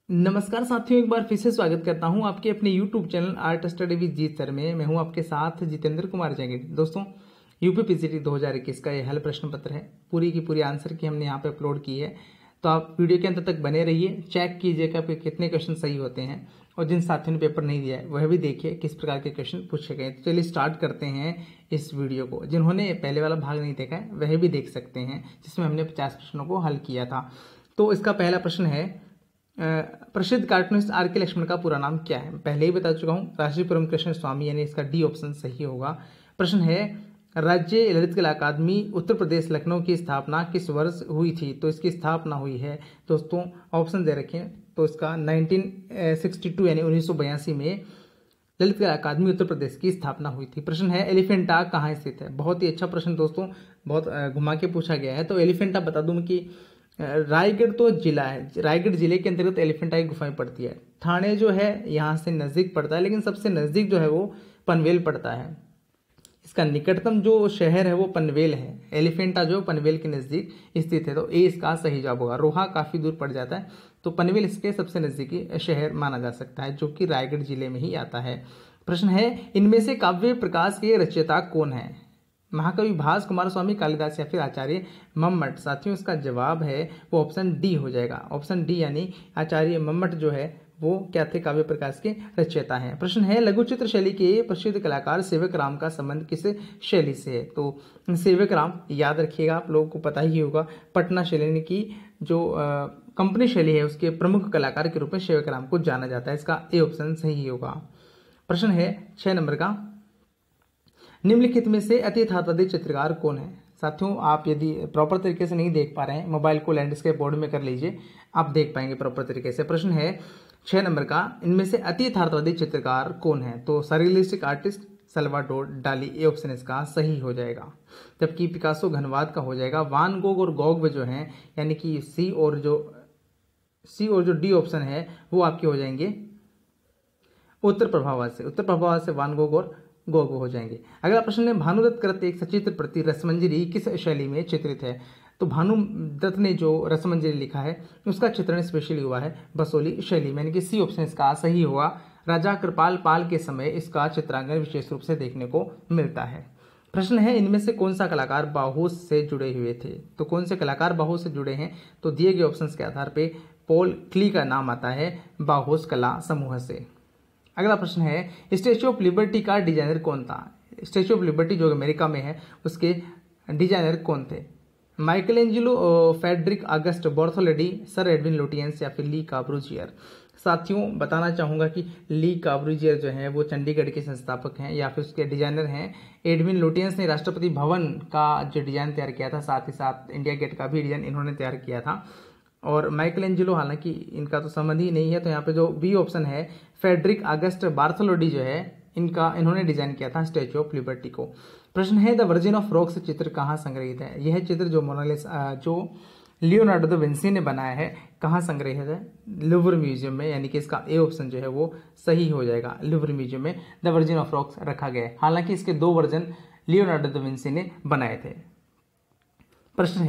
नमस्कार साथियों, एक बार फिर से स्वागत करता हूं आपके अपने YouTube channel art study with Jeet sir में। मैं हूं आपके साथ जितेंद्र कुमार जैगड़। दोस्तों, यूपी पीसीटी 2021 का यह हल प्रश्न पत्र है। पूरी की पूरी आंसर की हमने यहां पे अपलोड की है, तो आप वीडियो के अंत तक बने रहिए। चेक कीजिएगा कि कितने क्वेश्चन सही होते हैं, और जिन साथियों ने पेपर नहीं दिया है वह भी देखिए किस प्रकार के क्वेश्चन पूछे गए। तो चलिए स्टार्ट करते हैं इस वीडियो को। जिन्होंने पहले वाला भाग नहीं देखा है वह भी देख सकते हैं, जिसमें हमने 50 प्रश्नों को हल किया था। तो इसका पहला प्रश्न है, प्रसिद्ध कार्टूनिस्ट आर के लक्ष्मण का पूरा नाम क्या है? पहले ही बता चुका हूं, राष्ट्रीय कृष्ण स्वामी, यानी इसका डी ऑप्शन सही होगा। प्रश्न है, राज्य ललित कला अकादमी उत्तर प्रदेश लखनऊ की स्थापना किस वर्ष हुई थी? तो इसकी स्थापना हुई है दोस्तों, ऑप्शन दे रखे हैं, तो इसका 1962 यानी 1982 में ललित कला अकादमी उत्तर प्रदेश की स्थापना हुई थी। प्रश्न है, एलिफेंटा कहाँ स्थित है? बहुत ही अच्छा प्रश्न दोस्तों, बहुत घुमा के पूछा गया है। तो एलिफेंटा बता दूं कि रायगढ़ तो जिला है, रायगढ़ जिले के अंतर्गत एलिफेंटा की गुफाएं पड़ती है। ठाणे जो है यहाँ से नजदीक पड़ता है, लेकिन सबसे नजदीक जो है वो पनवेल पड़ता है। इसका निकटतम जो शहर है वो पनवेल है। एलिफेंटा जो पनवेल के नजदीक स्थित है, तो ए इसका सही जवाब होगा। रोहा काफी दूर पड़ जाता है, तो पनवेल इसके सबसे नजदीकी शहर माना जा सकता है, जो कि रायगढ़ जिले में ही आता है। प्रश्न है, इनमें से काव्य प्रकाश के रचयिता कौन है? महाकवि भास, कुमार स्वामी, कालिदास या फिर आचार्य मम्मट? साथियों, इसका जवाब है वो ऑप्शन डी हो जाएगा। ऑप्शन डी यानी आचार्य मम्मट जो है वो क्या थे? काव्य प्रकाश के रचयिता हैं। प्रश्न है, लघुचित्र शैली के प्रसिद्ध कलाकार सेवक राम का संबंध किस शैली से है? तो सेवक राम याद रखिएगा, आप लोगों को पता ही होगा, पटना शैली की जो कंपनी शैली है उसके प्रमुख कलाकार के रूप में सेवक राम को जाना जाता है। इसका ए ऑप्शन सही होगा। प्रश्न है 6 नंबर का, निम्नलिखित में से अति यथार्थवादी चित्रकार कौन है? साथियों, आप यदि प्रॉपर तरीके से नहीं देख पा रहे हैं, मोबाइल को लैंडस्केप बोर्ड में कर लीजिए, आप देख पाएंगे प्रॉपर तरीके से। प्रश्न है 6 नंबर का, इनमें से अति यथार्थवादी चित्रकार कौन है? तो सरियलिस्टिक आर्टिस्ट सल्वाडोर डाली, ए ऑप्शन इसका सही हो जाएगा। जबकि पिकासो घनवाद का हो जाएगा। वान गोग और गॉग जो हैं, यानी कि सी और जो डी ऑप्शन है वो आपके हो जाएंगे उत्तर प्रभाववाद से। उत्तर प्रभाववाद से वान गोग और गोग हो जाएंगे। अगला प्रश्न है, भानुदत्त कृत एक सचित्र प्रति रसमंजरी किस शैली में चित्रित है? तो भानुदत्त ने जो रसमंजरी लिखा है उसका चित्रण स्पेशली हुआ है बसोली शैली में, यानी कि सी ऑप्शन इसका सही हुआ। राजा कृपाल पाल के समय इसका चित्रांकन विशेष रूप से देखने को मिलता है। प्रश्न है, इनमें से कौन सा कलाकार बाहुस से जुड़े हुए थे? तो कौन से कलाकार बाहुस से जुड़े हैं? तो दिए गए ऑप्शन के आधार पर पॉल क्ली का नाम आता है बाहुस कला समूह से। अगला प्रश्न है, स्टैच्यू ऑफ लिबर्टी का डिजाइनर कौन था? स्टैच्यू ऑफ लिबर्टी जो अमेरिका में है उसके डिजाइनर कौन थे? Michelangelo, Frederic Auguste Bartholdi, sir Edwin Lutyens या फिर ली काब्रूजियर? साथियों, बताना चाहूंगा कि ली काब्रूजियर जो है वो चंडीगढ़ के संस्थापक हैं या फिर उसके डिजाइनर हैं। एडविन लुटियंस ने राष्ट्रपति भवन का जो डिजाइन तैयार किया था, साथ ही साथ इंडिया गेट का भी डिजाइन इन्होंने तैयार किया था। और माइकल एंजेलो, हालांकि इनका तो संबंध ही नहीं है, तो यहाँ पे जो बी ऑप्शन है फेडरिक अगस्ट बार्थोलोडी जो है इन्होंने डिजाइन किया था स्टैच्यू ऑफ लिबर्टी को। प्रश्न है, द वर्जिन ऑफ रॉक्स चित्र कहाँ संग्रहित है? यह चित्र जो मोनालिसा जो लियोनार्डो दा विंसी ने बनाया है कहाँ संग्रहित है? लुव्र म्यूजियम में, यानी कि इसका ए ऑप्शन जो है वो सही हो जाएगा। लुव्र म्यूजियम में द वर्जिन ऑफ रॉक्स रखा गया है। हालांकि इसके 2 वर्जन लियोनार्डो दा विंसी ने बनाए थे। प्रश्न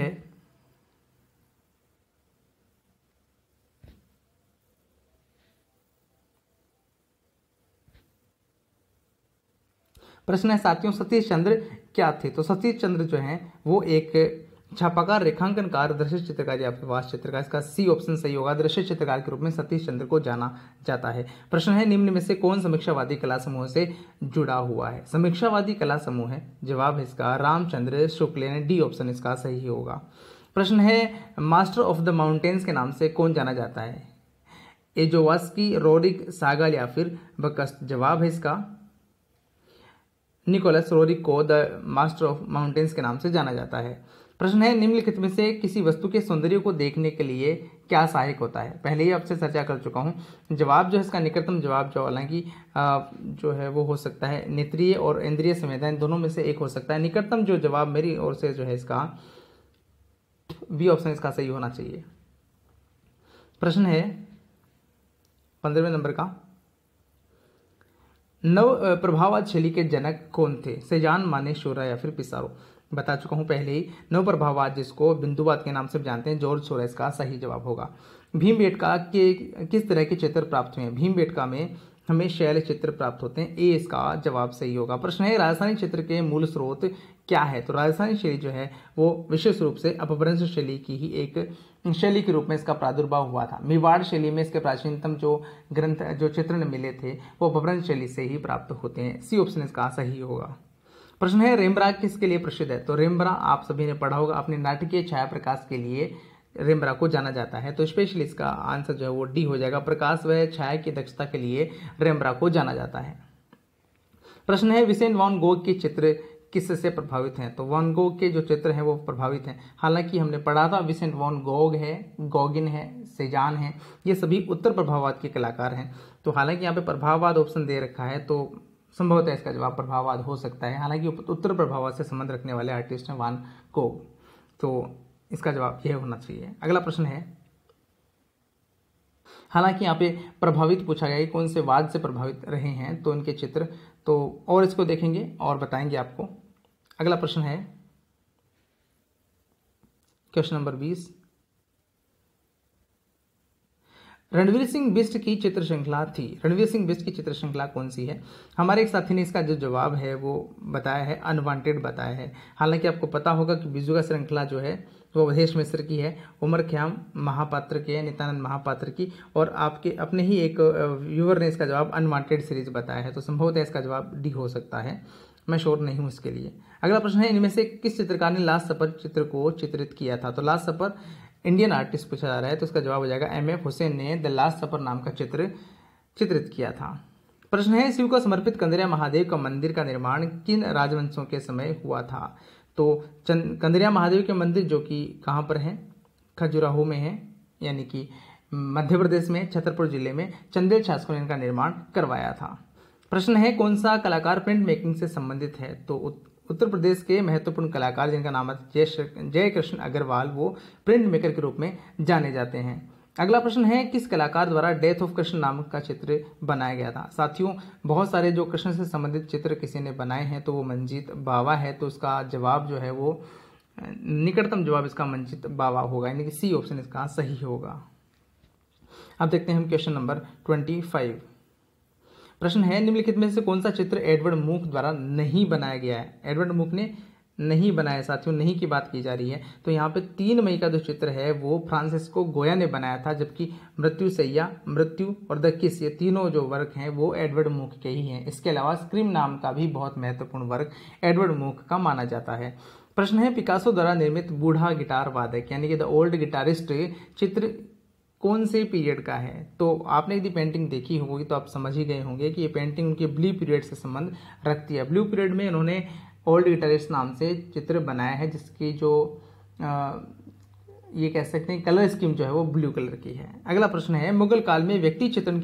है, साथियों, सतीश चंद्र क्या थे? तो सतीश चंद्र जो है वो एक छापाकार, रेखांकनकार, दृश्य चित्रकार या प्रवास चित्रकार? इसका सी ऑप्शन सही होगा। दृश्य चित्रकार के रूप में सतीश चंद्र को जाना जाता है। प्रश्न है, निम्न में से कौन समीक्षावादी कला समूह से जुड़ा हुआ है? समीक्षावादी कला समूह है, जवाब इसका रामचंद्र शुक्ल, यानी डी ऑप्शन इसका सही होगा। प्रश्न है, मास्टर ऑफ द माउंटेन्स के नाम से कौन जाना जाता है? एजोवास्की, रोरिक, सागल या फिर बकस्ट? जवाब है इसका निकोलस रोरिक को द मास्टर ऑफ माउंटेन्स के नाम से जाना जाता है। प्रश्न है, निम्नलिखित में से किसी वस्तु के सौंदर्य को देखने के लिए क्या सहायक होता है? पहले ही आपसे चर्चा कर चुका हूं। जवाब जो है इसका निकटतम जवाब जो हालांकि जो है वो हो सकता है नेत्रीय और इंद्रिय संवेदन, दोनों में से एक हो सकता है। निकटतम जो जवाब मेरी ओर से जो है इसका बी ऑप्शन इसका सही होना चाहिए। प्रश्न है 15वें नंबर का, नव प्रभाववाद शैली के जनक कौन थे? सेजान, माने, शोरा या फिर पिसारो? बता चुका हूं पहले ही। नवप्रभाववाद, जिसको बिंदुवाद के नाम से जानते हैं, जॉर्ज सोरोस का सही जवाब होगा। भीमबेटका के किस तरह के चित्र प्राप्त हुए हैं? भीमबेटका में हमें शैल चित्र प्राप्त होते हैं, ए इसका जवाब सही होगा। प्रश्न है राजस्थानी चित्र के मूल स्रोत क्या है? तो राजस्थानी शैली जो है वो विशेष रूप से अपभ्रंश शैली की ही एक शैली के रूप में इसका प्रादुर्भाव हुआ था। मेवाड़ शैली में इसके प्राचीनतम जो ग्रंथ जो चित्रण मिले थे वो अपभ्रंश शैली से ही प्राप्त होते हैं। सी ऑप्शन इसका सही होगा। प्रश्न है रेम्ब्रांट किसके लिए प्रसिद्ध है? तो रेम्ब्रांट आप सभी ने पढ़ा होगा, अपने नाटकीय छाया प्रकाश के लिए रेम्ब्रांट को जाना जाता है। तो स्पेशली इसका आंसर जो है वो डी हो जाएगा। प्रकाश व छाया की दक्षता के लिए रेम्ब्रांट को जाना जाता है। प्रश्न है विसेंट वैन गोग के चित्र किससे प्रभावित हैं? तो वैन गोग के जो चित्र हैं वो प्रभावित हैं। हालांकि हमने पढ़ा था विसेंट वैन गोग है, गॉगिन है, सेजान है, ये सभी उत्तर प्रभाववाद के कलाकार हैं। तो हालांकि यहाँ पे प्रभाववाद ऑप्शन दे रखा है, तो संभवतः इसका जवाब प्रभाववाद हो सकता है। हालांकि उत्तर प्रभाववाद से संबंध रखने वाले आर्टिस्ट हैं वैन गोग, तो इसका जवाब यह होना चाहिए। अगला प्रश्न है, हालांकि यहाँ पे प्रभावित पूछा गया है कौन से वाद से प्रभावित रहे हैं, तो इनके चित्र, तो और इसको देखेंगे और बताएंगे आपको। अगला प्रश्न है क्वेश्चन नंबर 20। रणवीर सिंह बिष्ट की चित्र श्रृंखला थी। रणवीर सिंह बिष्ट की चित्र श्रृंखला कौन सी है? हमारे एक साथी ने इसका जो जवाब है वो बताया है अनवांटेड बताया है। हालांकि आपको पता होगा कि बिजुगा श्रृंखला जो है वो अवधेश मिश्र की है, उमर ख्याम महापात्र की है, नित्यानंद महापात्र की, और आपके अपने ही एक व्यूअर ने इसका जवाब अनवांटेड सीरीज बताया है। तो संभवतः इसका जवाब डी हो सकता है, मैं श्योर नहीं हूं इसके लिए। अगला प्रश्न है इनमें से किस चित्रकार ने लास्ट सपर चित्र को चित्रित किया था? तो लास्ट सपर इंडियन आर्टिस्ट पूछा जा रहा है, तो इसका जवाब हो जाएगा एम.एफ. हुसैन ने द लास्ट सपर नाम का चित्र चित्रित किया था। प्रश्न है शिव को समर्पित कंदरिया महादेव का मंदिर का निर्माण किन राजवंशों के समय हुआ था? तो कंदरिया महादेव के मंदिर जो कि कहाँ पर है, खजुराहो में है, यानी कि मध्य प्रदेश में छतरपुर जिले में चंदेल शासकों ने इनका निर्माण करवाया था। प्रश्न है कौन सा कलाकार प्रिंट मेकिंग से संबंधित है? तो उत्तर प्रदेश के महत्वपूर्ण कलाकार जिनका नाम है जय कृष्ण अग्रवाल, वो प्रिंट मेकर के रूप में जाने जाते हैं। अगला प्रश्न है किस कलाकार द्वारा डेथ ऑफ कृष्ण नामक का चित्र बनाया गया था? साथियों, बहुत सारे जो कृष्ण से संबंधित चित्र किसी ने बनाए हैं, तो वो मंजीत बावा है। तो इसका जवाब जो है वो निकटतम जवाब इसका मंजीत बावा होगा, यानी कि सी ऑप्शन इसका सही होगा। अब देखते हैं हम क्वेश्चन नंबर 25। प्रश्न है निम्नलिखित में से कौन सा चित्र एडवर्ड मूक द्वारा नहीं बनाया गया है? एडवर्ड मूक ने नहीं बनाया साथियों, नहीं की बात की जा रही है। तो यहाँ पे 3 मई का जो चित्र है वो फ्रांसिस्को गोया ने बनाया था, जबकि मृत्युशैया, मृत्यु और द किस, ये तीनों जो वर्क हैं वो एडवर्ड मूक के ही हैं। इसके अलावा स्क्रीम नाम का भी बहुत महत्वपूर्ण वर्क एडवर्ड मूक का माना जाता है। प्रश्न है पिकासो द्वारा निर्मित बूढ़ा गिटार वादक यानी कि द ओल्ड गिटारिस्ट चित्र कौन से पीरियड का है? तो आपने यदि पेंटिंग देखी होगी तो आप समझ ही गए होंगे कि ये पेंटिंग उनके ब्लू पीरियड से संबंध रखती है। ब्लू पीरियड में इन्होंने ओल्ड गिटारिस्ट नाम से चित्र बनाया है, जिसकी जो ये कह सकते हैं कलर स्कीम जो है वो ब्लू कलर की है। अगला प्रश्न है मुगल काल में व्यक्ति चित्रण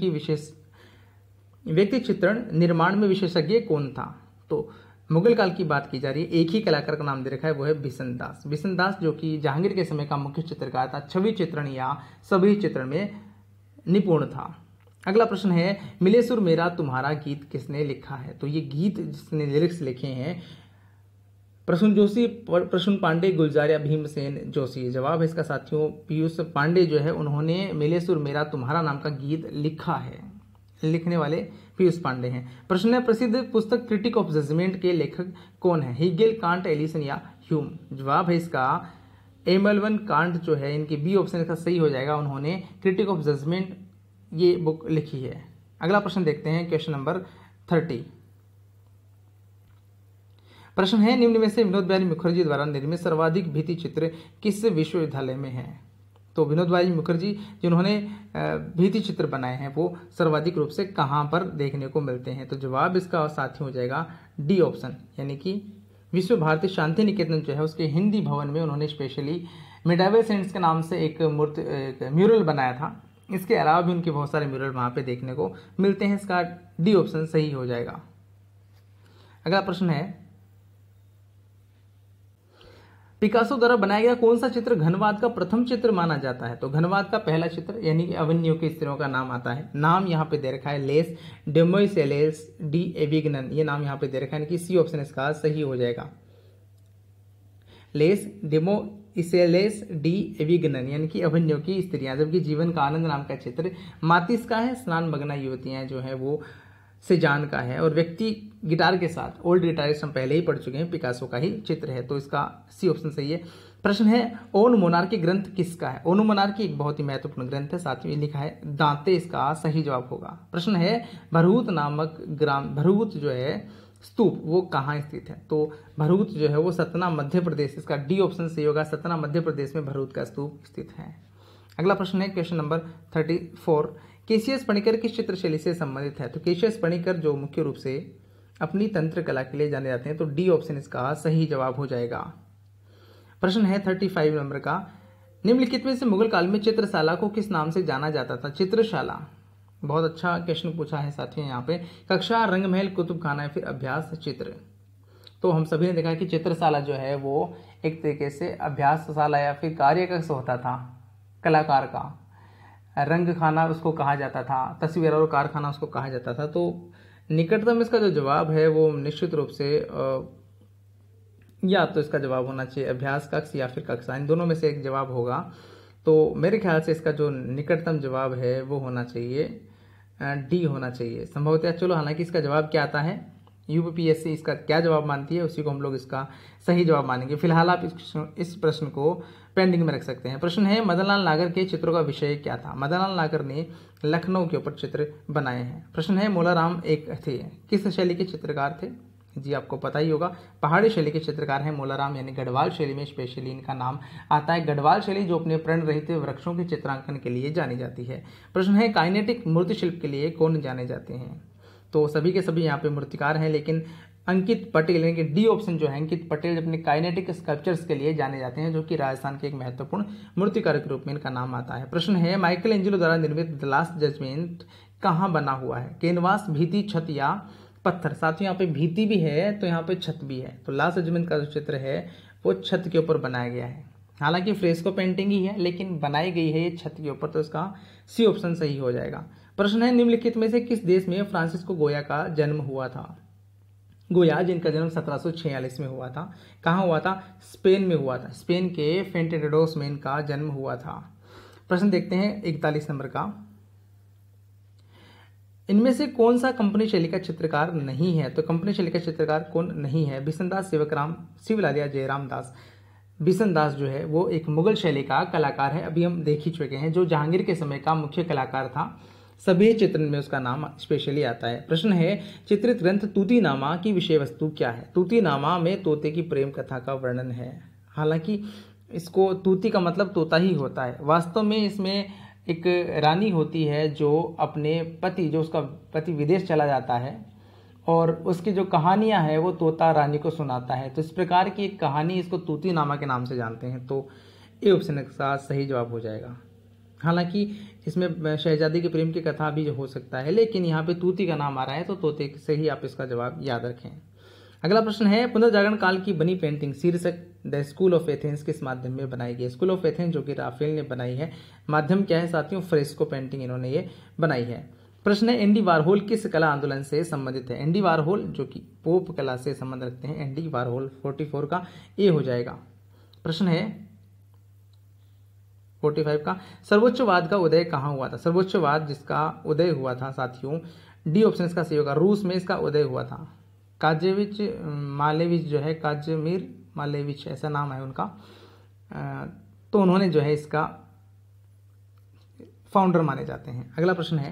निर्माण में विशेषज्ञ कौन था? तो मुगल काल की बात की जा रही है, एक ही कलाकार का नाम दे रखा है, वो है बिशन दास। बिशन दास जो कि जहांगीर के समय का मुख्य चित्रकार था, छवि चित्रण या सभी चित्रण में निपुण था। अगला प्रश्न है मिले सुर मेरा तुम्हारा गीत किसने लिखा है? तो ये गीत जिसने लिरिक्स लिखे हैं प्रसून जोशी, प्रसून पांडे, गुलजार या भीमसेन जोशी। जवाब है इसका साथियों पीयूष पांडे जो है उन्होंने मिले सुर मेरा तुम्हारा नाम का गीत लिखा है, लिखने वाले पीयूष पांडे हैं। प्रश्न है प्रसिद्ध पुस्तक क्रिटिक ऑफ जजमेंट के लेखक कौन है? हीगेल, कांट, एलिसन या ह्यूम। जवाब है इसका एमएलवन कांट जो है, इनकी बी ऑप्शन इसका सही हो जाएगा। उन्होंने क्रिटिक ऑफ जजमेंट ये बुक लिखी है। अगला प्रश्न देखते हैं क्वेश्चन नंबर 30। प्रश्न है निम्न में से विनोद बिहारी मुखर्जी द्वारा निर्मित सर्वाधिक भित्ति चित्र किस विश्वविद्यालय में है? तो विनोद बिहारी मुखर्जी जिन्होंने भित्ति चित्र बनाए हैं वो सर्वाधिक रूप से कहां पर देखने को मिलते हैं? तो जवाब इसका साथी हो जाएगा डी ऑप्शन, यानी कि विश्व भारती शांति निकेतन जो है उसके हिंदी भवन में उन्होंने स्पेशली मिडावेल सेंट्स के नाम से एक म्यूरल बनाया था। इसके अलावा भी उनके बहुत सारे म्यूरल वहां पे देखने को मिलते हैं। इसका डी ऑप्शन सही हो जाएगा। अगला प्रश्न है पिकासो द्वारा बनाया गया कौन सा चित्र घनवाद का प्रथम चित्र माना जाता है? तो घनवाद का पहला चित्र यानी कि अवन्यों के स्त्रियों का नाम आता है। नाम यहाँ पे दे रखा है लेस डेमोइसेलेस डी एविग्नन, ये नाम यहाँ पे दे रखा है, यानी कि सी ऑप्शन इसका सही हो जाएगा। लेस डेमो इसेलेस डी एविगनन यानी कि अभन्यों की स्त्रियां, जबकि जीवन का आनंद नाम का चित्र मातिस का है। स्नान मग्ना युवतियां जो है वो सेजान का है। और व्यक्ति गिटार के साथ, ओल्ड गिटारिस्ट हम पहले ही पढ़ चुके हैं, पिकासो का ही चित्र है, तो इसका सी ऑप्शन सही है। प्रश्न है ओन मोनार्की ग्रंथ किसका है? ओन मोनार्की एक बहुत ही महत्वपूर्ण ग्रंथ है, साथ में लिखा है दांते इसका सही जवाब होगा। प्रश्न है भरूत नामक ग्राम, भरूत जो है स्तूप वो कहाँ स्थित है? तो भरूत जो है वो सतना मध्य प्रदेश, इसका डी ऑप्शन सही होगा। सतना मध्य प्रदेश में भरूत का स्तूप स्थित है। अगला प्रश्न है क्वेश्चन नंबर 34, केशियस पणिकर किस चित्रशैली से संबंधित है? तो केशियस पणिकर जो मुख्य रूप से अपनी तंत्र कला के लिए जाने जाते हैं, तो डी ऑप्शन इसका सही जवाब हो जाएगा। प्रश्न है 35 नंबर का, निम्नलिखित में से मुगल काल में चित्रशाला को किस नाम से जाना जाता था? चित्रशाला, बहुत अच्छा क्वेश्चन पूछा है साथियों यहाँ पे। कक्षा, रंगमहल, कुतुबखाना या फिर अभ्यास चित्र? तो हम सभी ने देखा कि चित्रशाला जो है वो एक तरीके से अभ्यासशाला या फिर कार्य कक्ष होता था कलाकार का। रंग खाना उसको कहा जाता था, तस्वीर और कारखाना उसको कहा जाता था। तो निकटतम इसका जो जवाब है वो निश्चित रूप से या तो इसका जवाब होना चाहिए अभ्यास कक्ष या फिर कक्षा, इन दोनों में से एक जवाब होगा। तो मेरे ख्याल से इसका जो निकटतम जवाब है वो होना चाहिए डी होना चाहिए संभवतः। चलो, हालांकि इसका जवाब क्या आता है, यूपीपीएससी इसका क्या जवाब मानती है उसी को हम लोग इसका सही जवाब मानेंगे। फिलहाल आप इस प्रश्न को पेंडिंग में रख सकते हैं। प्रश्न है मदनलाल नागर के चित्रों का विषय क्या था? मदनलाल नागर ने लखनऊ के ऊपर चित्र बनाए हैं। प्रश्न है मोलाराम एक थे, किस शैली के चित्रकार थे? जी आपको पता ही होगा, पहाड़ी शैली के चित्रकार हैं मोलाराम, यानी गढ़वाल शैली में स्पेशली इनका नाम आता है। गढ़वाल शैली जो अपने प्रण रहित वृक्षों के चित्रांकन के लिए जानी जाती है। प्रश्न है काइनेटिक मूर्ति शिल्प के लिए कौन जाने जाते हैं? तो सभी के सभी यहाँ पे मूर्तिकार हैं, लेकिन अंकित पटेल यानी कि डी ऑप्शन जो है अंकित पटेल अपने काइनेटिक स्कल्पचर्स के लिए जाने जाते हैं, जो कि राजस्थान के एक महत्वपूर्ण मूर्तिकार के रूप में इनका नाम आता है। प्रश्न है माइकल एंजेलो द्वारा निर्मित द लास्ट जजमेंट कहाँ बना हुआ है? कैनवास, भित्ति, छत या पत्थर? साथियों यहाँ पे भित्ति भी है तो यहाँ पे छत भी है। तो लास्ट जजमेंट का जो चित्र है वो छत के ऊपर बनाया गया है। हालांकि फ्रेस्को पेंटिंग ही है लेकिन बनाई गई है ये छत के ऊपर, तो इसका सी ऑप्शन सही हो जाएगा। प्रश्न है निम्नलिखित में से किस देश में फ्रांसिस्को गोया का जन्म हुआ था? गोया जिनका जन्म 1746 में हुआ था, कहाँ हुआ था? स्पेन में हुआ था। स्पेन के फेंटेडोस में इनका जन्म हुआ था। प्रश्न देखते हैं 41 नंबर का, इनमें से कौन सा कंपनी शैली का चित्रकार नहीं है? तो कंपनी शैली का चित्रकार कौन नहीं है? बिशनदास, सेवकराम, शिवलाल या जयराम दास? बिशनदास जो है वो एक मुगल शैली का कलाकार है, अभी हम देख ही चुके हैं, जो जहांगीर के समय का मुख्य कलाकार था। सभी चित्रण में उसका नाम स्पेशली आता है। प्रश्न है चित्रित ग्रंथ तूतीनामा की विषय वस्तु क्या है? तूतीनामा में तोते की प्रेम कथा का वर्णन है। हालांकि इसको तूती का मतलब तोता ही होता है, वास्तव में इसमें एक रानी होती है जो अपने पति, जो उसका पति विदेश चला जाता है और उसकी जो कहानियां हैं वो तोता रानी को सुनाता है। तो इस प्रकार की एक कहानी, इसको तूतीनामा के नाम से जानते हैं। तो ए ऑप्शन का सही जवाब हो जाएगा। हालांकि इसमें शहजादी के प्रेम की कथा भी हो सकता है, लेकिन यहाँ पे तूती का नाम आ रहा है तो तोते से ही आप इसका जवाब याद रखें। अगला प्रश्न है पुनर्जागरण काल की बनी पेंटिंग शीर्षक द स्कूल ऑफ एथेंस किस माध्यम में बनाई गई? स्कूल ऑफ एथेंस जो कि राफेल ने बनाई है, माध्यम क्या है साथियों? फ्रेस्को पेंटिंग इन्होंने ये बनाई है। प्रश्न है एंडी वारहोल किस कला आंदोलन से संबंधित है? एंडी वारहोल जो कि पोप कला से संबंध रखते हैं, एंडी वारहोल 44 का ए हो जाएगा। प्रश्न है 45 का, सर्वोच्चवाद का उदय कहाँ हुआ था? सर्वोच्चवाद जिसका उदय हुआ था साथियों, डी ऑप्शन इसका सही होगा, रूस में इसका उदय हुआ था। काजेविच मालेविच जो है, काजमीर मालेविच ऐसा नाम है उनका, तो उन्होंने जो है इसका फाउंडर माने जाते हैं। अगला प्रश्न है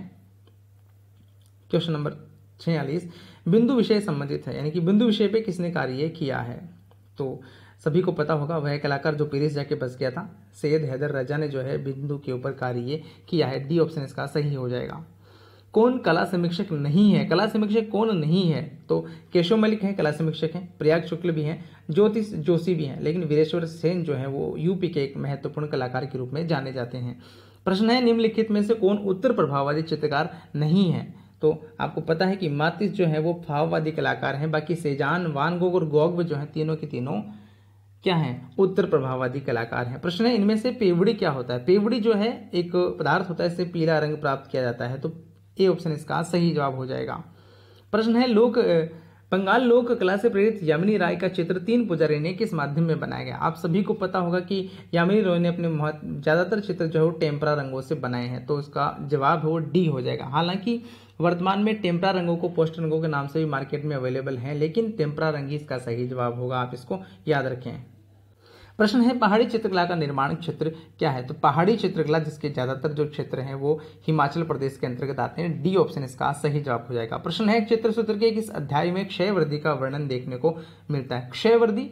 क्वेश्चन नंबर 46, बिंदु विषय संबंधित है, यानी कि बिंदु विषय पे किसने कार्य किया है? तो सभी को पता होगा वह कलाकार जो पेरिस जाके बस गया था, सैयद हैदर रजा ने जो है बिंदु के ऊपर कार्य किया है। डी ऑप्शन इसका सही हो जाएगा। कौन कला समीक्षक नहीं है? कला समीक्षक कौन नहीं है? तो केशव मलिक हैं, कला समीक्षक हैं, प्रयाग शुक्ल भी हैं, ज्योतिष जोशी भी हैं, लेकिन वीरेश्वर सेन जो है वो यूपी के एक महत्वपूर्ण कलाकार के रूप में जाने जाते हैं। प्रश्न है निम्नलिखित में से कौन उत्तर प्रभाववादी चित्रकार नहीं है? तो आपको पता है कि मातिस जो है वो भाववादी कलाकार हैं, बाकी सेजान, वान गोग और गौग जो है तीनों के तीनों क्या है? उत्तर प्रभाववादी कलाकार हैं। प्रश्न है इनमें से पेवड़ी क्या होता है? पेवड़ी जो है एक पदार्थ होता है, इससे पीला रंग प्राप्त किया जाता है। तो ए ऑप्शन इसका सही जवाब हो जाएगा। प्रश्न है लोक बंगाल लोक कला से प्रेरित यामिनी राय का चित्र तीन पुजारी ने किस माध्यम में बनाया गया? आप सभी को पता होगा कि यामिनी राय ने अपने ज्यादातर चित्र जो है टेम्परा रंगों से बनाए हैं, तो इसका जवाब है वो डी हो जाएगा। हालांकि वर्तमान में टेम्परा रंगों को पोस्ट रंगों के नाम से भी मार्केट में अवेलेबल है, लेकिन टेम्परा रंग ही इसका सही जवाब होगा, आप इसको याद रखें। प्रश्न है पहाड़ी चित्रकला का निर्माण क्षेत्र क्या है? तो पहाड़ी चित्रकला जिसके ज्यादातर जो क्षेत्र हैं वो हिमाचल प्रदेश के अंतर्गत आते हैं, डी ऑप्शन इसका सही जवाब हो जाएगा। प्रश्न है चित्र सूत्र के किस अध्याय में क्षयवृद्धि का वर्णन देखने को मिलता है? क्षयवृद्धि,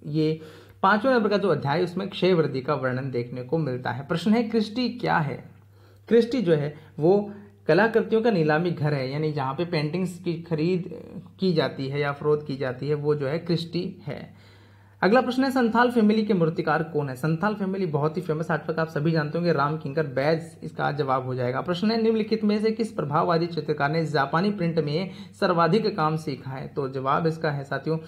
ये 5वें नंबर का जो अध्याय उसमें क्षयवृद्धि का वर्णन देखने को मिलता है। प्रश्न है क्रिस्टी क्या है? क्रिस्टी जो है वो कलाकृतियों का नीलामी घर है, यानी जहां पे पेंटिंग्स की खरीद की जाती है या फरोख्त की जाती है वो जो है क्रिस्टी है। अगला प्रश्न है संथाल फैमिली के मूर्तिकार कौन है? संथाल फैमिली बहुत ही फेमस आर्ट वर्क आप सभी जानते होंगे, राम किंकर बैज इसका जवाब हो जाएगा। प्रश्न है निम्नलिखित में से किस प्रभाववादी चित्रकार ने जापानी प्रिंट में सर्वाधिक काम सीखा है? तो जवाब इसका है साथियों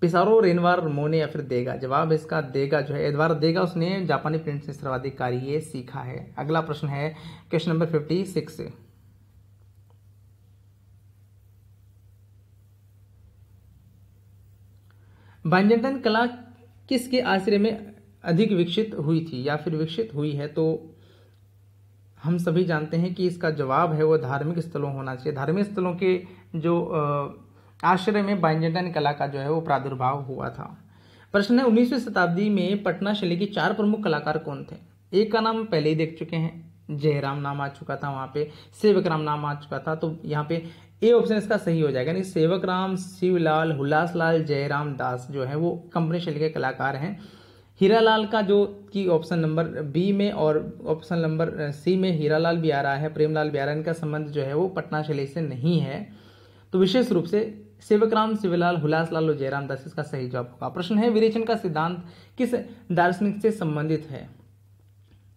पिसारो, रेनवार, मोने या फिर देगा। जवाब इसका देगा जो है, एडवार्ड देगा, उसने जापानी प्रिंट से सर्वाधिक कार्य सीखा है। अगला प्रश्न है क्वेश्चन नंबर 56। बाइजेंटाइन कला किसके आश्रय में अधिक विकसित हुई थी या फिर विकसित हुई है? तो हम सभी जानते हैं कि इसका जवाब है वो धार्मिक स्थलों होना चाहिए। धार्मिक स्थलों के जो आश्रय में बाइजेंटाइन कला का जो है वो प्रादुर्भाव हुआ था। प्रश्न है 19वीं शताब्दी में पटना शैली के 4 प्रमुख कलाकार कौन थे? एक का नाम पहले ही देख चुके हैं, जयराम नाम आ चुका था, वहां पे सेवक राम नाम आ चुका था, तो यहाँ पे ए ऑप्शन इसका सही हो जाएगा। यानी सेवक राम, शिवलाल, हुल्लासलाल, जयराम दास जो है वो कंपनी शैली के कलाकार हैं। हीरालाल का जो कि ऑप्शन नंबर बी में और ऑप्शन नंबर सी में हीरालाल भी आ रहा है, प्रेमलाल भी आ रहा है, इनका संबंध जो है वो पटना शैली से नहीं है। तो विशेष रूप से सेवक राम, शिवलाल, हुल्लासलाल और जयराम दास इसका सही जवाब होगा। प्रश्न है विरेचन का सिद्धांत किस दार्शनिक से संबंधित है?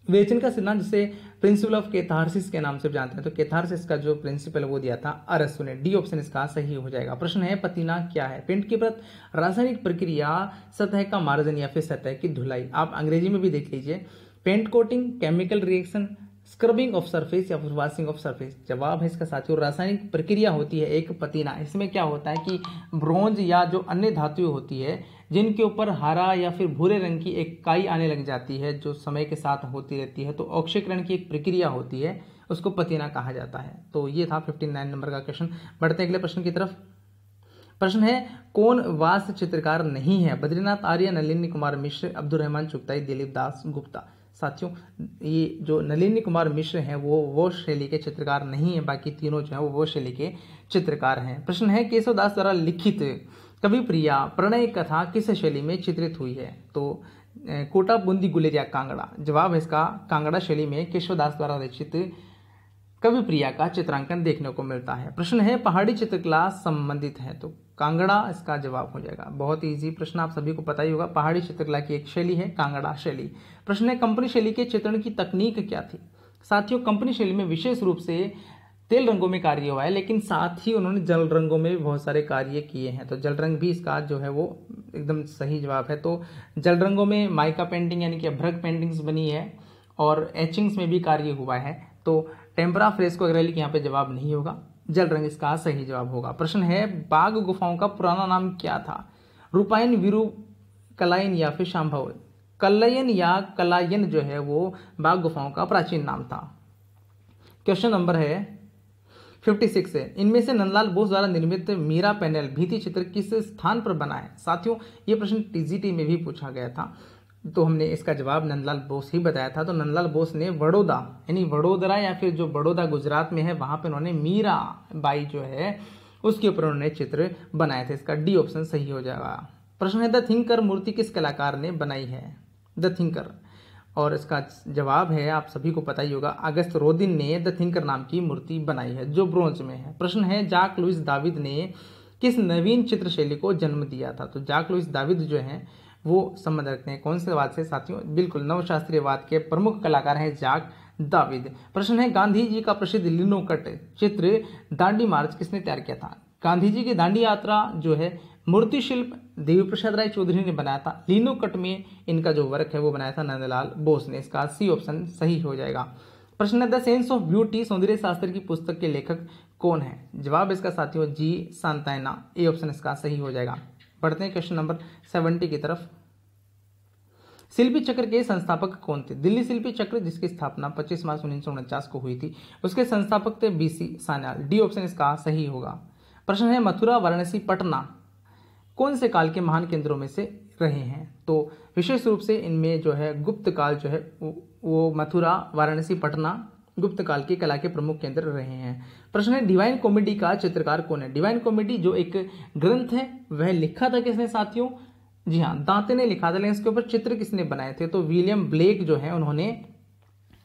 विवेचन का सिद्धांत जिसे प्रिंसिपल ऑफ कैथारसिस के नाम से जानते हैं, तो कैथारसिस का जो प्रिंसिपल वो दिया था अरस्तु ने, डी ऑप्शन इसका सही हो जाएगा। प्रश्न है पतीना क्या है? पेंट की परत रासायनिक प्रक्रिया, सतह का मार्जन या फिर सतह की धुलाई। आप अंग्रेजी में भी देख लीजिए, paint coating, chemical reaction, scrubbing of surface या फिर वॉशिंग ऑफ सरफेस। जवाब है इसका साथियों रासायनिक प्रक्रिया होती है एक पतीना। इसमें क्या होता है कि ब्रोंज या जो अन्य धातुएं होती है जिनके ऊपर हरा या फिर भूरे रंग की एक काई आने लग जाती है जो समय के साथ होती रहती है, तो ऑक्सीकरण की एक प्रक्रिया होती है, उसको पतीना कहा जाता है। तो ये था 59 नंबर का क्वेश्चन। बढ़ते हैं अगले प्रश्न की तरफ। प्रश्न है कौन वास्तु चित्रकार नहीं है? बद्रीनाथ आर्य, नलिनी कुमार मिश्र, अब्दुल रहमान चुगताई, दिलीप दास गुप्ता। साथियों ये जो नलिनी कुमार मिश्र हैं वो शैली के चित्रकार नहीं है, बाकी तीनों जो है वो शैली के चित्रकार हैं। प्रश्न है केशवदास द्वारा लिखित कवि प्रिया प्रणय कथा किस शैली में चित्रित हुई है? तो कोटा, बूंदी, गुलेरिया, कांगड़ा। जवाब है इसका कांगड़ा शैली में केशवदास द्वारा रचित कवि प्रिया का चित्रांकन देखने को मिलता है। प्रश्न है पहाड़ी चित्रकला संबंधित है, तो कांगड़ा इसका जवाब हो जाएगा। बहुत इजी प्रश्न, आप सभी को पता ही होगा, पहाड़ी चित्रकला की एक शैली है कांगड़ा शैली। प्रश्न है कंपनी शैली के चित्रण की तकनीक क्या थी? साथियों कंपनी शैली में विशेष रूप से तेल रंगों में कार्य हुआ है, लेकिन साथ ही उन्होंने जल रंगों में भी बहुत सारे कार्य किए हैं, तो जल रंग भी इसका जो है वो एकदम सही जवाब है। तो जल रंगों में माइका पेंटिंग यानी कि अभ्रक पेंटिंग्स बनी है और एचिंग्स में भी कार्य हुआ है। तो टेम्परा, फ्रेस्को, एक्रेलिक यहाँ पे जवाब नहीं होगा, जल रंग इसका सही जवाब होगा। प्रश्न है बाघ गुफाओं का पुराना नाम क्या था? रूपायन, वीरू, कलायन या फिर शांभव। कलयन या कलायन जो है वो बाघ गुफाओं का प्राचीन नाम था। क्वेश्चन नंबर है 56 है, इनमें से नंदलाल बोस द्वारा निर्मित मीरा पैनल भित्ति चित्र किस स्थान पर बना है? साथियों ये प्रश्न टीजीटी में भी पूछा गया था, तो हमने इसका जवाब नंदलाल बोस ही बताया था। तो नंदलाल बोस ने वडोदरा यानी वडोदरा या फिर जो बड़ौदा गुजरात में है वहां पे उन्होंने मीरा बाई जो है उसके ऊपर उन्होंने चित्र बनाए थे। इसका डी ऑप्शन सही हो जाएगा। प्रश्न है द थिंकर मूर्ति किस कलाकार ने बनाई है? द थिंकर, और इसका जवाब है आप सभी को पता ही होगा, अगस्त रोदिन ने द थिंकर नाम की मूर्ति बनाई है जो ब्रोंज में है। प्रश्न है जाक लुइस दाविद ने किस नवीन चित्र शैली को जन्म दिया था? तो जाक लुइस दाविद जो है वो संबंध रखते हैं कौन से वाद से? साथियों बिल्कुल नवशास्त्रीयवाद के प्रमुख कलाकार हैं जाक दाविद। प्रश्न है गांधी जी का प्रसिद्ध लिनोकट चित्र दांडी मार्च किसने तैयार किया था? गांधी जी की दांडी यात्रा जो है मूर्ति शिल्प देवी प्रसाद राय चौधरी ने बनाया था। लिनोकट में इनका जो वर्क है वो बनाया था नंदलाल बोस ने। इसका सी ऑप्शन सही हो जाएगा। प्रश्न है द सेंस ऑफ ब्यूटी सौंदर्य शास्त्र की पुस्तक के लेखक कौन है? जवाब इसका साथियों जी सांतायना, ए ऑप्शन इसका सही हो जाएगा। पढ़ते हैं क्वेश्चन नंबर 70 की तरफ। शिल्पी चक्र के संस्थापक कौन थे? दिल्ली शिल्पी चक्र जिसकी स्थापना 25 मार्च 1949 को हुई थी, उसके संस्थापक थे बीसी सान्याल, डी ऑप्शन इसका सही होगा। प्रश्न है मथुरा वाराणसी पटना कौन से काल के महान केंद्रों में से रहे हैं? तो विशेष रूप से इनमें जो है गुप्त काल जो है वो मथुरा वाराणसी पटना गुप्त काल की कला के प्रमुख केंद्र रहे हैं। प्रश्न है डिवाइन कॉमेडी का चित्रकार कौन है? डिवाइन कॉमेडी जो एक ग्रंथ है वह लिखा था किसने साथियों? जी हाँ, दांते ने लिखा था, लेकिन इसके ऊपर चित्र किसने बनाए थे? तो विलियम ब्लेक जो है उन्होंने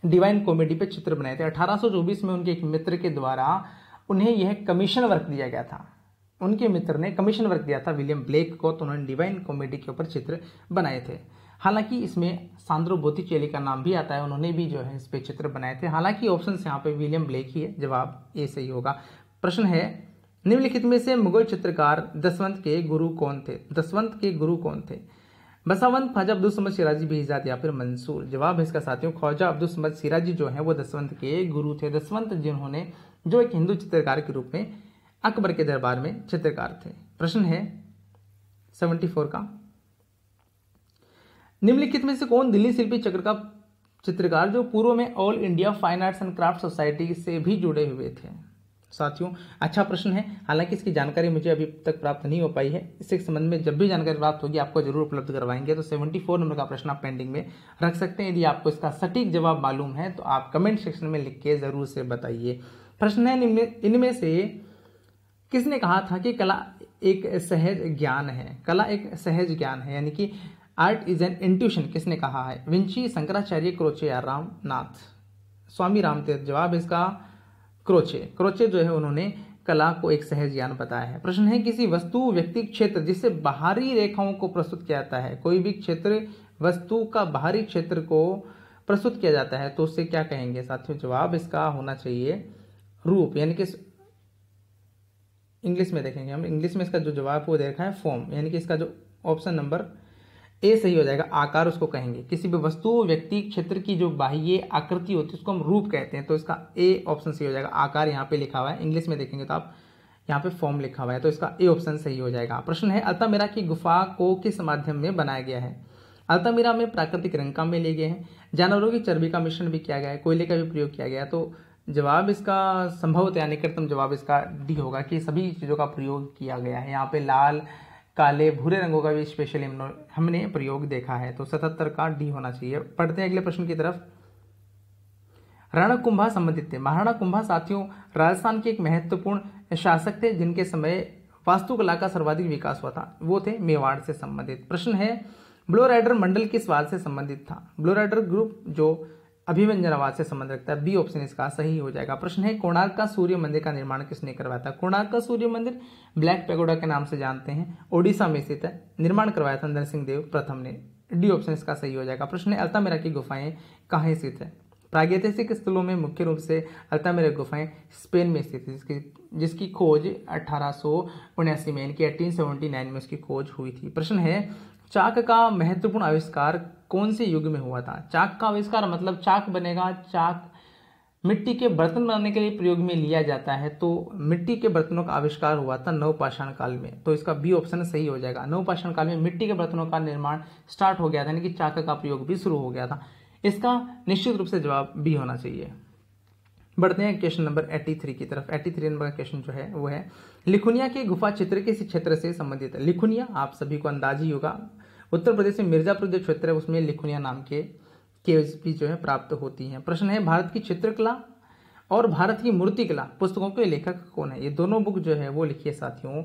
डिवाइन कॉमेडी पे चित्र बनाए थे। 1824 में उनके एक मित्र के द्वारा उन्हें यह कमीशन वर्क दिया गया था। उनके मित्र ने कमीशन वर्क दिया था विलियम ब्लेक को, तो उन्होंने डिवाइन कॉमेडी के ऊपर चित्र बनाए थे। हालांकि इसमें सांद्रो बोत्तिचेली का नाम भी आता है, उन्होंने भी जो है इस पे चित्र बनाए थे। हालांकि ऑप्शन यहाँ पे विलियम ब्लेक ही है, जवाब ए सही होगा। प्रश्न है निम्नलिखित में से मुगल चित्रकार दसवंत के गुरु कौन थे? दसवंत के गुरु कौन थे? बसावंत, ख्वाजा अब्दुल समद शिराजी बेहजाद या फिर मंसूर? जवाब है इसका साथियों ख्वाजा अब्दुल समद शिराजी जो है वो दसवंत के गुरु थे। दसवंत जिन्होंने जो एक हिंदू चित्रकार के रूप में अकबर के दरबार में चित्रकार थे। प्रश्न है 74 का, निम्नलिखित में से कौन दिल्ली शिल्पी चक्र का चित्रकार जो पूर्व में all India fine arts and craft society से भी जुड़े हुए थे? साथियों अच्छा प्रश्न है, हालांकि इसकी जानकारी मुझे अभी तक प्राप्त नहीं हो पाई है। इसके संबंध में जब भी जानकारी प्राप्त होगी आपको जरूर उपलब्ध करवाएंगे। तो 74 नंबर का प्रश्न आप पेंडिंग में रख सकते हैं। यदि आपको इसका सटीक जवाब मालूम है तो आप कमेंट सेक्शन में लिख के जरूर से बताइए। प्रश्न है इनमें से किसने कहा था कि कला एक सहज ज्ञान है? कला एक सहज ज्ञान है, यानी कि आर्ट इज एन इंट्यूशन, किसने कहा है? विंची, शंकराचार्य, क्रोचे या रामनाथ? स्वामी रामतीर्थ। जवाब इसका क्रोचे। क्रोचे जो है उन्होंने कला को एक सहज ज्ञान बताया है। प्रश्न है किसी वस्तु, व्यक्ति, क्षेत्र जिससे बाहरी रेखाओं को प्रस्तुत किया जाता है, कोई भी क्षेत्र वस्तु का बाहरी क्षेत्र को प्रस्तुत किया जाता है तो उससे क्या कहेंगे साथियों? जवाब इसका होना चाहिए रूप, यानी कि इंग्लिश में देखेंगे हम, इंग्लिश में इसका जो जवाब वो देखा है फॉर्म, यानी कि इसका जो ऑप्शन नंबर ए सही हो जाएगा। आकार उसको कहेंगे, किसी भी वस्तु, व्यक्ति, क्षेत्र की जो बाह्य आकृति होती है उसको हम रूप कहते हैं, तो इसका ए ऑप्शन सही हो जाएगा। आकार यहाँ पे लिखा हुआ है, इंग्लिश में देखेंगे तो आप यहाँ पे फॉर्म लिखा हुआ है, तो इसका ए ऑप्शन सही हो जाएगा। प्रश्न है अल्तामिरा की गुफा को किस माध्यम में बनाया गया है? अल्तामिरा में प्राकृतिक रंग काम में लिए गए हैं, जानवरों की चर्बी का मिश्रण भी किया गया है, कोयले का भी प्रयोग किया गया है। तो जवाब इसका संभवतः यानी निकटतम जवाब इसका डी होगा कि सभी चीज़ों का प्रयोग किया गया है। यहाँ पे लाल, काले, भूरे रंगों का भी स्पेशल हमने प्रयोग देखा है, तो 77 का डी होना चाहिए। पढ़ते हैं अगले प्रश्न की तरफ। राणा कुंभा संबंधित थे। महाराणा कुंभा साथियों राजस्थान के एक महत्वपूर्ण शासक थे जिनके समय वास्तुकला का सर्वाधिक विकास हुआ था, वो थे मेवाड़ से संबंधित। प्रश्न है ब्लो राइडर मंडल किस वाद से संबंधित था? ब्लो राइडर ग्रुप जो अभिव्यंजनावाद से संबंध रखता है, बी ऑप्शन इसका सही हो जाएगा। प्रश्न है कोणार्क का सूर्य मंदिर का निर्माण किसने करवाया था? कोणार्क का सूर्य मंदिर ब्लैक पैगोडा के नाम से जानते हैं, ओडिशा में स्थित है, निर्माण करवाया था नरसिंह देव प्रथम ने, डी ऑप्शन इसका सही हो जाएगा। प्रश्न है अल्तामिरा की गुफाएं कहाँ स्थित है? प्रागैतिहासिक स्थलों में मुख्य रूप से अल्तामिरा गुफाएं स्पेन में स्थित है, जिसकी खोज 1879 में यानी कि 1879 में उसकी खोज हुई थी। प्रश्न है चाक का महत्वपूर्ण आविष्कार कौन से युग में हुआ था? चाक का आविष्कार मतलब चाक बनेगा, चाक मिट्टी के बर्तन बनाने के लिए प्रयोग में लिया जाता है, तो मिट्टी के बर्तनों का आविष्कार हुआ था नवपाषाण काल में, तो इसका बी ऑप्शन सही हो जाएगा। नवपाषाण काल में मिट्टी के बर्तनों का निर्माण स्टार्ट हो गया था, यानी कि चाक का प्रयोग भी शुरू हो गया था। इसका निश्चित रूप से जवाब बी होना चाहिए। बढ़ते हैं क्वेश्चन नंबर 83 की तरफ। 83 नंबर का क्वेश्चन जो है वो है लिखुनिया के गुफा चित्र किस क्षेत्र से संबंधित है? लिखुनिया आप सभी को अंदाज ही होगा, उत्तर प्रदेश में मिर्जापुर जो क्षेत्र है उसमें लिखुनिया नाम के केव्स भी जो है प्राप्त होती हैं। प्रश्न है भारत की चित्रकला और भारत की मूर्तिकला पुस्तकों के लेखक कौन है? ये दोनों बुक जो है वो लिखी है साथियों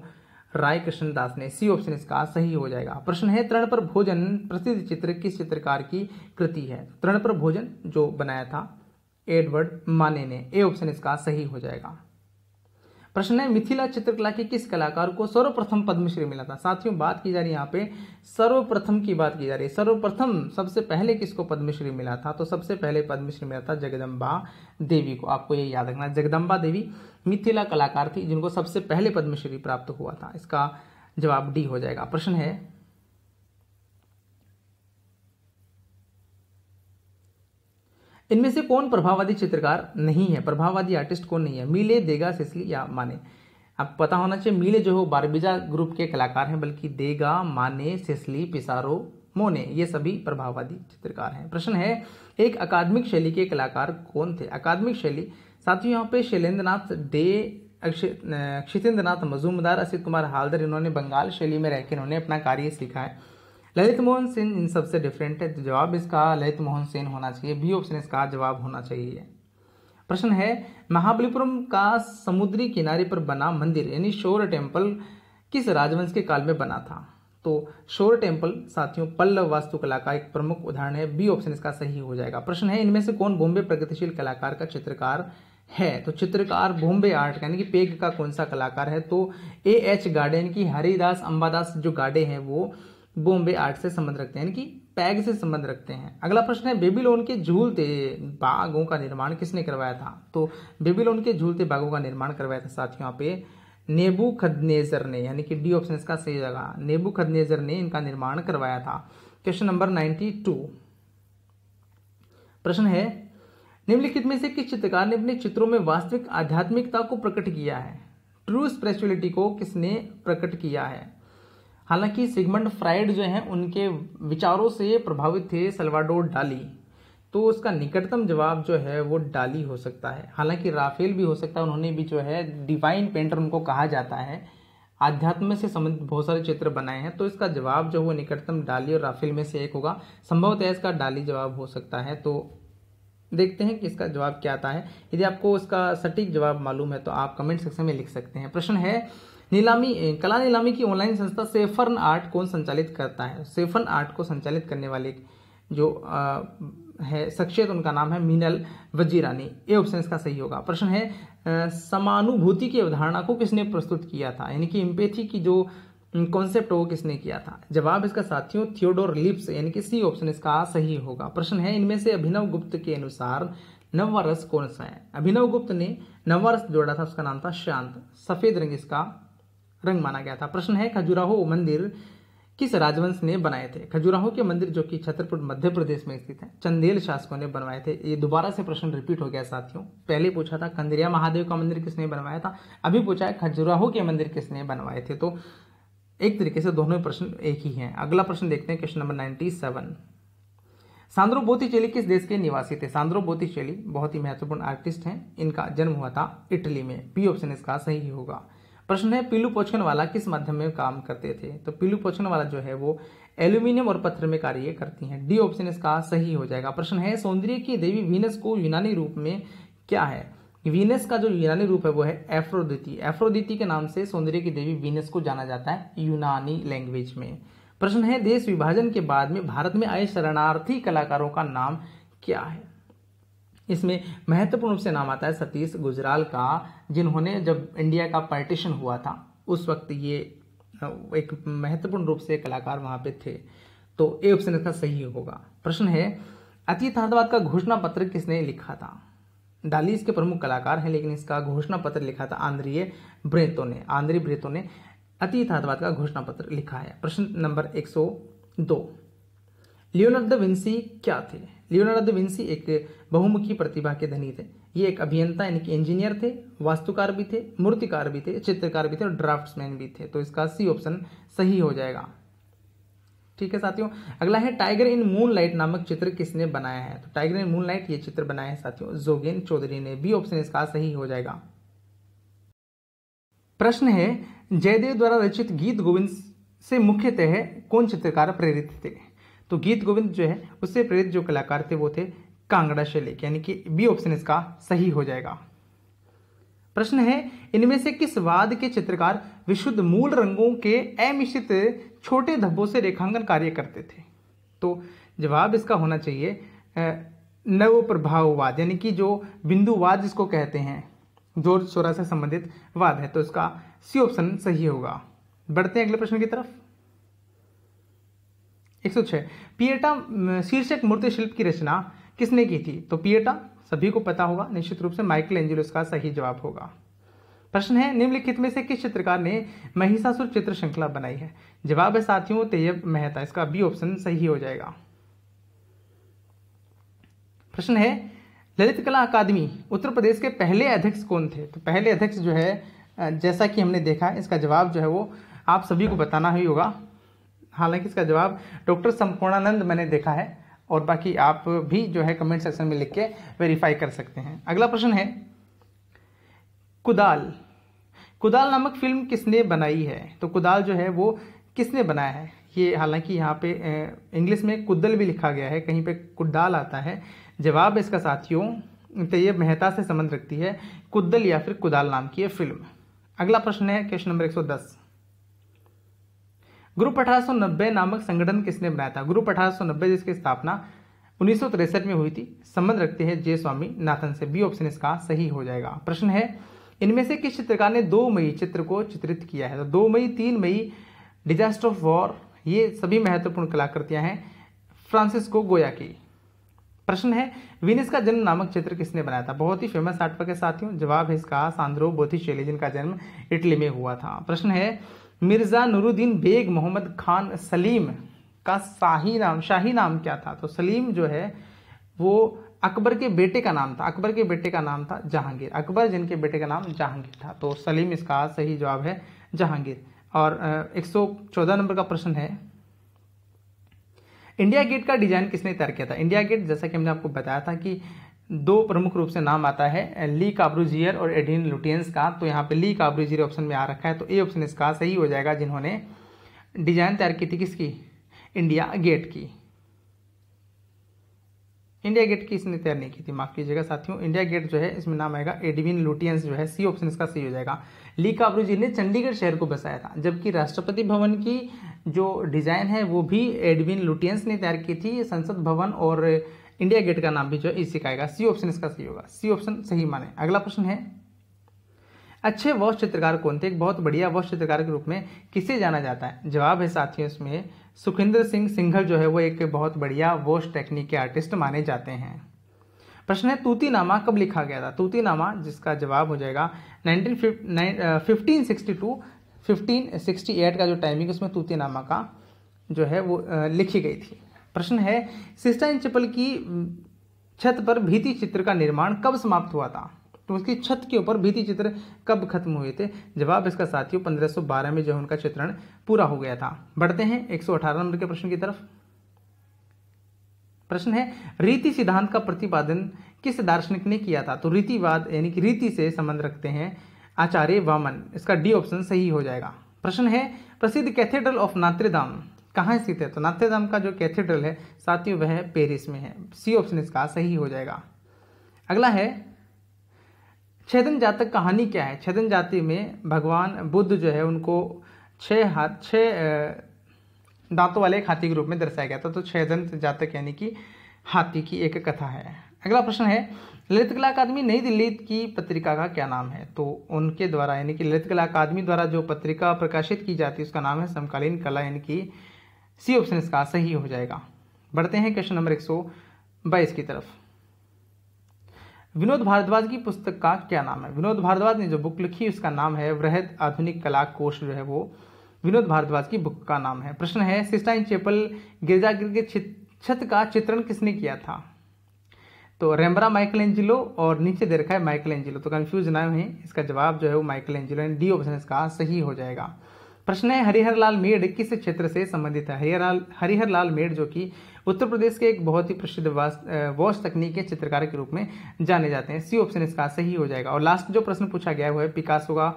राय कृष्ण दास ने, सी ऑप्शन इसका सही हो जाएगा। प्रश्न है तृण पर भोजन प्रसिद्ध चित्र किस चित्रकार की कृति है? तृण पर भोजन जो बनाया था एडवर्ड माने ने, ए ऑप्शन इसका सही हो जाएगा। प्रश्न है मिथिला चित्रकला के किस कलाकार को सर्वप्रथम पद्मश्री मिला था? साथियों बात की जा रही है यहाँ पे सर्वप्रथम की बात की जा रही है। सर्वप्रथम सबसे पहले किसको पद्मश्री मिला था? तो सबसे पहले पद्मश्री मिला था जगदम्बा देवी को। आपको ये याद रखना, जगदम्बा देवी मिथिला कलाकार थी जिनको सबसे पहले पद्मश्री प्राप्त हुआ था। इसका जवाब डी हो जाएगा। प्रश्न है इनमें से कौन प्रभाववादी चित्रकार नहीं है, प्रभाववादी आर्टिस्ट कौन नहीं है? मिले, देगा, सिसली या माने? आपको पता होना चाहिए मिले जो है बारबीजा ग्रुप के कलाकार हैं, बल्कि देगा, माने, सिसली, पिसारो, मोने ये सभी प्रभाववादी चित्रकार हैं। प्रश्न है एक अकादमिक शैली के कलाकार कौन थे? अकादमिक शैली साथियों यहाँ पे शैलेंद्रनाथ डे, क्षितेंद्रनाथ मजूमदार, असित कुमार हालदर, इन्होंने बंगाल शैली में रहकर इन्होंने अपना कार्य सीखा है। ललित मोहन सेन इन सबसे डिफरेंट है, तो जवाब इसका ललित मोहन सेन होना चाहिए। बी ऑप्शन इसका जवाब होना चाहिए। प्रश्न है महाबलीपुरम का समुद्री किनारे पर बना मंदिर यानी शोर टेम्पल किस राजवंश के काल में बना था? तो शोर टेम्पल साथियों पल्लव वास्तुकला का एक प्रमुख उदाहरण है। बी ऑप्शन इसका सही हो जाएगा। प्रश्न है इनमें से कौन बॉम्बे प्रगतिशील कलाकार का चित्रकार है? तो चित्रकार बॉम्बे आर्ट यानी कि पेग का कौन सा कलाकार है? तो A.H. गाडे यानी कि हरिदास अंबादास जो गाडे हैं वो बॉम्बे आर्ट से संबंध रखते हैं, यानी कि पैग से संबंध रखते हैं। अगला प्रश्न है बेबीलोन के झूलते बागों का निर्माण किसने करवाया था? तो बेबीलोन के झूलते बागों का निर्माण करवाया था साथियों यहाँ पे नेबूखदनेजर ने, यानी कि डी ऑप्शन इसका सही जगह, नेबूखदनेजर ने इनका निर्माण करवाया था। Question number 92। प्रश्न है निम्नलिखित में से किस चित्रकार ने अपने चित्रों में वास्तविक आध्यात्मिकता को प्रकट किया है? ट्रू स्पिरिचुअलिटी को किसने प्रकट किया है? हालांकि सिगमंड फ्राइड जो हैं उनके विचारों से प्रभावित थे सल्वाडोर डाली, तो उसका निकटतम जवाब जो है वो डाली हो सकता है। हालांकि राफेल भी हो सकता है, उन्होंने भी जो है डिवाइन पेंटर उनको कहा जाता है, आध्यात्म से संबंधित बहुत सारे चित्र बनाए हैं, तो इसका जवाब जो वो निकटतम डाली और राफेल में से एक होगा। संभवतः इसका डाली जवाब हो सकता है। तो देखते हैं कि इसका जवाब क्या आता है। यदि आपको इसका सटीक जवाब मालूम है तो आप कमेंट सेक्शन में लिख सकते हैं। प्रश्न है कला नीलामी की ऑनलाइन संस्था सेफर्न आर्ट कौन संचालित करता है? सेफर्न आर्ट को संचालित करने वाले जो है शख्सियत उनका नाम है मीनल वजीरानी। ए ऑप्शन इसका सही होगा। प्रश्न है समानुभूति की अवधारणा को किसने प्रस्तुत किया था? यानी कि एम्पैथी की जो कॉन्सेप्ट वो किसने किया था? जवाब इसका साथियों थियोडोर लिप्स, यानी कि सी ऑप्शन इसका सही होगा। प्रश्न है इनमें से अभिनव गुप्त के अनुसार नववा रस कौन सा है? अभिनव गुप्त ने नववा रस जोड़ा था, उसका नाम था शांत, सफेद रंग इसका रंग माना गया था। प्रश्न है खजुराहो मंदिर किस राजवंश ने बनाए थे? खजुराहो के मंदिर जो कि छतरपुर मध्य प्रदेश में स्थित है, चंदेल शासकों ने बनवाए थे। ये दोबारा से प्रश्न रिपीट हो गया साथियों, पहले पूछा था कंदरिया महादेव का मंदिर किसने बनवाया था, अभी पूछा है खजुराहो के मंदिर किसने बनवाए थे। तो एक तरीके से दोनों प्रश्न एक ही हैं। अगला प्रश्न देखते हैं क्वेश्चन नंबर 97। सांद्रो बोत्तिचेली किस देश के निवासी थे? सांद्रो बोत्तिचेली बहुत ही महत्वपूर्ण आर्टिस्ट हैं, इनका जन्म हुआ था इटली में। बी ऑप्शन इसका सही होगा। प्रश्न है पीलू पोचकनवाला किस माध्यम में काम करते थे? तो पीलू पोचकनवाला जो है वो एल्यूमिनियम और पत्थर में कार्य करती हैं। डी ऑप्शन इसका सही हो जाएगा। प्रश्न है सौंदर्य की देवी वीनस को यूनानी रूप में क्या है? वीनस का जो यूनानी रूप है वो है एफ्रोदिति। एफ्रोदिति के नाम से सौंदर्य की देवी वीनस को जाना जाता है यूनानी लैंग्वेज में। प्रश्न है देश विभाजन के बाद में भारत में आए शरणार्थी कलाकारों का नाम क्या है? इसमें महत्वपूर्ण रूप से नाम आता है सतीश गुजराल का, जिन्होंने जब इंडिया का पार्टीशन हुआ था उस वक्त ये एक महत्वपूर्ण रूप से कलाकार वहां पे थे। तो ए ऑप्शन इसका सही होगा। प्रश्न है अतीतार्थवाद का घोषणा पत्र किसने लिखा था? डाली इसके प्रमुख कलाकार हैं, लेकिन इसका घोषणा पत्र लिखा था आंद्रिये ब्रेतो ने। आंद्रे ब्रेतो ने अतीतार्थवाद का घोषणा पत्र लिखा है। प्रश्न नंबर 102। लियोनार्डो दा विंसी क्या थे? लियोनार्डो दा विंसी एक बहुमुखी प्रतिभा के धनी थे। ये एक अभियंता यानी कि इंजीनियर थे, वास्तुकार भी थे, मूर्तिकार भी थे, चित्रकार भी थे और ड्राफ्ट्समैन भी थे। तो इसका सी ऑप्शन सही हो जाएगा। ठीक है साथियों, अगला है टाइगर इन मूनलाइट नामक चित्र किसने बनाया है? तो टाइगर इन मूनलाइट ये चित्र बनाया है साथियों जोगेन चौधरी ने। बी ऑप्शन इसका सही हो जाएगा। प्रश्न है जयदेव द्वारा रचित गीत गोविंद से मुख्यतः कौन चित्रकार प्रेरित थे? तो गीत गोविंद जो है उससे प्रेरित जो कलाकार थे वो थे कांगड़ा शैलेख, यानी कि बी ऑप्शन इसका सही हो जाएगा। प्रश्न है इनमें से किस वाद के चित्रकार विशुद्ध मूल रंगों के अमिश्रित छोटे धब्बों से रेखांकन कार्य करते थे? तो जवाब इसका होना चाहिए नव प्रभाववाद, यानी कि जो बिंदुवाद जिसको कहते हैं, जोर शोरा से संबंधित वाद है। तो इसका सी ऑप्शन सही होगा। बढ़ते हैं अगले प्रश्न की तरफ। 106 पिएटा शीर्षक मूर्ति शिल्प की रचना किसने की थी? तो पिएटा सभी को पता होगा, निश्चित रूप से माइकल एंजेलो इसका सही जवाब होगा। प्रश्न है निम्नलिखित में से किस चित्रकार ने महिषासुर चित्र श्रृंखला बनाई है? जवाब है साथियों तैयब मेहता, इसका बी ऑप्शन सही हो जाएगा। प्रश्न है ललित कला अकादमी उत्तर प्रदेश के पहले अध्यक्ष कौन थे? तो पहले अध्यक्ष जो है जैसा कि हमने देखा, इसका जवाब जो है वो आप सभी को बताना ही होगा। हालांकि इसका जवाब डॉक्टर संपूर्णानंद मैंने देखा है, और बाकी आप भी जो है कमेंट सेक्शन में लिख के वेरीफाई कर सकते हैं। अगला प्रश्न है कुदाल। कुदाल नामक फिल्म किसने बनाई है? तो कुदाल जो है वो किसने बनाया है? ये हालांकि यहाँ पे इंग्लिश में कुद्दल भी लिखा गया है, कहीं पे कुदाल आता है। जवाब इसका साथियों तैयब मेहता से संबंध रखती है। कुद्दल या फिर कुदाल नाम की ये फिल्म। अगला प्रश्न है क्वेश्चन नंबर 110। ग्रुप 1890 नामक संगठन किसने बनाया था? ग्रुप 1890 जिसकी स्थापना 1963 में हुई थी, संबंध रखते हैं जे स्वामीनाथन से। बी ऑप्शन इसका सही हो जाएगा। प्रश्न है इनमें से किस चित्रकार ने 2 मई चित्र को चित्रित किया है? तो 2 मई, 3 मई, डिजास्टर ऑफ वॉर, ये सभी महत्वपूर्ण कलाकृतियां हैं फ्रांसिस्को गोया की। प्रश्न है वीनस का जन्म नामक चित्र किसने बनाया था? बहुत ही फेमस आर्टवर्क है साथियों। जवाब है इसका सान्द्रो बोथिचेली, जिनका जन्म इटली में हुआ था। प्रश्न है मिर्जा नूरुद्दीन बेग मोहम्मद खान सलीम का शाही नाम क्या था? तो सलीम जो है वो अकबर के बेटे का नाम था। अकबर के बेटे का नाम था जहांगीर। अकबर जिनके बेटे का नाम जहांगीर था, तो सलीम इसका सही जवाब है जहांगीर। और 114 नंबर का प्रश्न है इंडिया गेट का डिजाइन किसने तैयार किया था? इंडिया गेट जैसा कि हमने आपको बताया था कि 2 प्रमुख रूप से नाम आता है, ली काब्रूजियर और एडविन लुटियंस का। तो यहाँ पे ली काब्रूजियर ऑप्शन में आ रखा है, तो ए ऑप्शन इसका सही हो जाएगा, जिन्होंने डिजाइन तैयार की थी किसकी? इंडिया गेट की। इंडिया गेट की इसने तैयार नहीं की थी, माफ कीजिएगा साथियों। इंडिया गेट जो है इसमें नाम आएगा एडविन लुटियंस जो है, सी ऑप्शन इसका सही हो जाएगा। ली काब्रूजियर ने चंडीगढ़ शहर को बसाया था, जबकि राष्ट्रपति भवन की जो डिजाइन है वो भी एडविन लुटियंस ने तैयार की थी। संसद भवन और इंडिया गेट का नाम भी जो है इसी का आएगा। सी ऑप्शन इसका सही होगा, सी ऑप्शन सही माने। अगला प्रश्न है अच्छे वॉश चित्रकार कौन थे? एक बहुत बढ़िया वॉश चित्रकार के रूप में किसे जाना जाता है? जवाब है साथियों इसमें सुखिंदर सिंह सिंघल जो है वो एक बहुत बढ़िया वॉश टेक्निक के आर्टिस्ट माने जाते हैं। प्रश्न है तूतीनामा कब लिखा गया था? तूतीनामा जिसका जवाब हो जाएगा 1562 1568 का जो टाइमिंग उसमें तूतीनामा का जो है वो लिखी गई थी। प्रश्न है सिस्टाइन चैपल की छत पर भित्ति चित्र का निर्माण कब समाप्त हुआ था? तो उसकी छत के ऊपर भित्ति चित्र कब खत्म हुए थे? जवाब इसका साथियों 1512 में जो उनका चित्रण पूरा हो गया था। बढ़ते हैं 118 नंबर के प्रश्न की तरफ। प्रश्न है रीति सिद्धांत का प्रतिपादन किस दार्शनिक ने किया था? तो रीतिवाद यानी कि रीति से संबंध रखते हैं आचार्य वामन, इसका डी ऑप्शन सही हो जाएगा। प्रश्न है प्रसिद्ध कैथेड्रल ऑफ नात्रेदाम कहाँ स्थित है? तो नात्रेदाम का जो कैथेड्रल है साथियों वह पेरिस में है। सी ऑप्शन इसका सही हो जाएगा। अगला है छेदन जातक कहानी क्या है? छेदन जाति में भगवान बुद्ध जो है उनको 6 दांतों वाले एक हाथी के रूप में दर्शाया गया था। तो छेदन जातक यानी कि हाथी की एक कथा है। अगला प्रश्न है ललित कला अकादमी नई दिल्ली की पत्रिका का क्या नाम है? तो उनके द्वारा यानी कि ललित कला अकादमी द्वारा जो पत्रिका प्रकाशित की जाती है उसका नाम है समकालीन कला, यानी कि सी ऑप्शन इसका सही हो जाएगा। बढ़ते हैं क्वेश्चन नंबर 122 की तरफ। विनोद भारद्वाज की पुस्तक का क्या नाम है? विनोद भारद्वाज ने जो बुक लिखी उसका नाम है वृहद आधुनिक कला कोश, जो है वो विनोद भारद्वाज की बुक का नाम है। प्रश्न है सिस्टाइन चैपल गिरजाघर के छत का चित्रण किसने किया था? तो रेम्ब्रा माइकल एंजिलो और नीचे दे रखा है माइकल एंजिलो, तो कंफ्यूज ना है, इसका जवाब जो है वो माइकल एंजिलो है। डी ऑप्शन इसका सही हो जाएगा। प्रश्न है हरिहर लाल मेड़ किस क्षेत्र से संबंधित है? हरिहर लाल मेड़ जो कि उत्तर प्रदेश के एक बहुत ही प्रसिद्ध वॉश तकनीक के चित्रकार के रूप में जाने जाते हैं। सी ऑप्शन इसका सही हो जाएगा। और लास्ट जो प्रश्न पूछा गया है वो है पिकासो का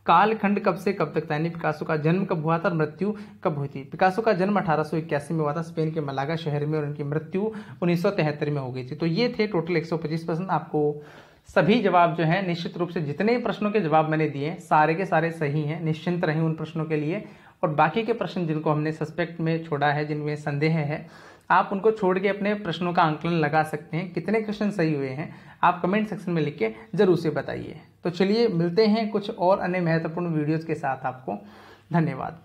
कालखंड कब से कब तक था, यानी पिकासो का जन्म कब हुआ था और मृत्यु कब हुई थी? पिकासो का जन्म 1881 में हुआ था स्पेन के मलागा शहर में, और उनकी मृत्यु 1973 में हो गई थी। तो ये थे टोटल 125 प्रश्न। आपको सभी जवाब जो है निश्चित रूप से जितने प्रश्नों के जवाब मैंने दिए सारे के सारे सही हैं, निश्चिंत रहें उन प्रश्नों के लिए। और बाकी के प्रश्न जिनको हमने सस्पेक्ट में छोड़ा है, जिनमें संदेह है, आप उनको छोड़ के अपने प्रश्नों का आंकलन लगा सकते हैं। कितने क्वेश्चन सही हुए हैं आप कमेंट सेक्शन में लिख के जरूर से बताइए। तो चलिए मिलते हैं कुछ और अन्य महत्वपूर्ण वीडियोज़ के साथ। आपको धन्यवाद।